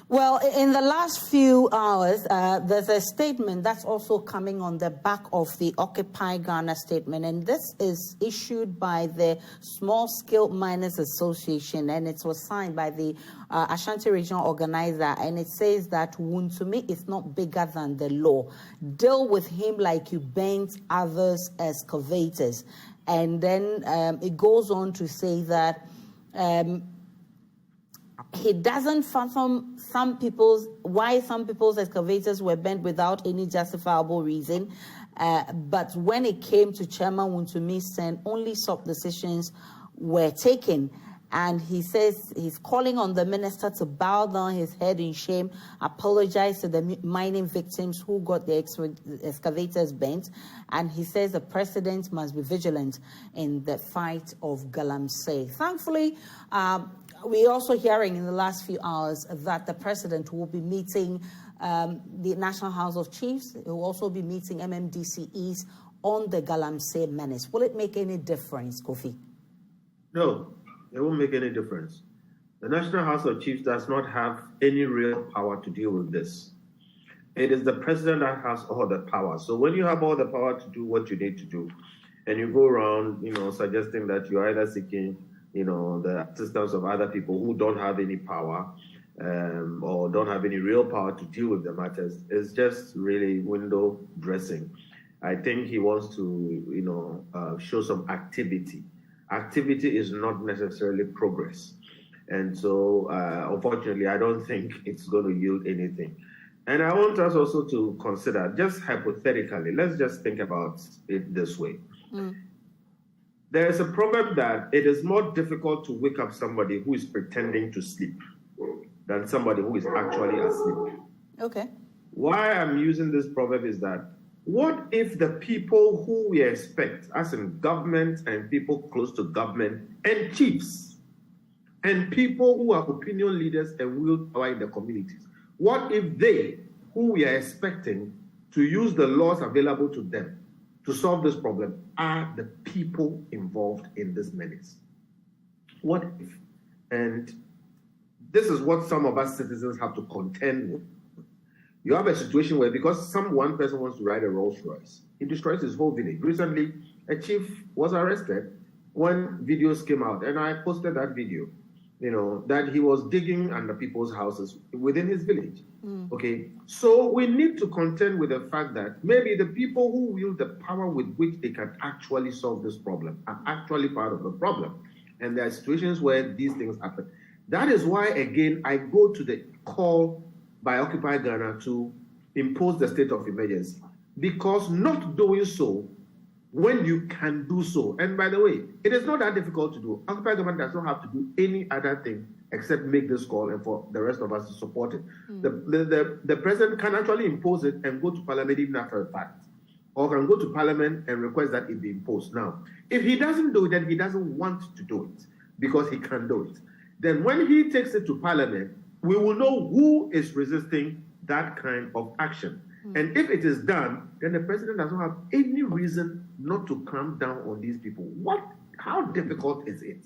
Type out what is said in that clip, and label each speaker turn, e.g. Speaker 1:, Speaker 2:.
Speaker 1: Well, in the last few hours, there's a statement that's also coming on the back of the Occupy Ghana statement, and this is issued by the Small Scale Miners Association, and it was signed by the Ashanti Regional Organizer, and it says that Wuntumi is not bigger than the law. Deal with him like you bent others excavators. And then it goes on to say that he doesn't fathom why some people's excavators were bent without any justifiable reason. But when it came to Chairman Wuntumi's turn, only some decisions were taken. And he says he's calling on the minister to bow down his head in shame, apologize to the mining victims who got the excavators bent. And he says the president must be vigilant in the fight of Galamsey. Thankfully, we're also hearing in the last few hours that the president will be meeting the National House of Chiefs. He will also be meeting MMDCEs on the Galamsey menace. Will it make any difference, Kofi?
Speaker 2: No, it won't make any difference. The National House of Chiefs does not have any real power to deal with this. It is the president that has all the power. So when you have all the power to do what you need to do, and you go around, suggesting that you're either seeking the assistance of other people who don't have any power or don't have any real power to deal with the matters, is just really window dressing. I think he wants to, show some activity. Activity is not necessarily progress. And so, unfortunately, I don't think it's going to yield anything. And I want us also to consider, just hypothetically, let's just think about it this way. There is a proverb that it is more difficult to wake up somebody who is pretending to sleep than somebody who is actually asleep.
Speaker 1: Okay.
Speaker 2: Why I'm using this proverb is that, what if the people who we expect, as in government and people close to government and chiefs and people who are opinion leaders and wield power in the communities, what if they, who we are expecting to use the laws available to them to solve this problem, are the people involved in this menace? What if? And this is what some of us citizens have to contend with. You have a situation where, because one person wants to ride a Rolls Royce, he destroys his whole village. Recently, a chief was arrested when videos came out, and I posted that video, that he was digging under people's houses within his village. Okay, so we need to contend with the fact that maybe the people who wield the power with which they can actually solve this problem are actually part of the problem. And there are situations where these things happen. That is why, again, I go to the call by Occupy Ghana to impose the state of emergency, because not doing so when you can do so, and by the way, it is not that difficult to do. Occupy Government does not have to do any other thing except make this call and for the rest of us to support it. The president can actually impose it and go to parliament even after the fact, or can go to parliament and request that it be imposed. Now, if he doesn't do it, then he doesn't want to do it because he can do it. Then when he takes it to parliament, we will know who is resisting that kind of action. And if it is done, then the president doesn't have any reason not to clamp down on these people. How difficult is it?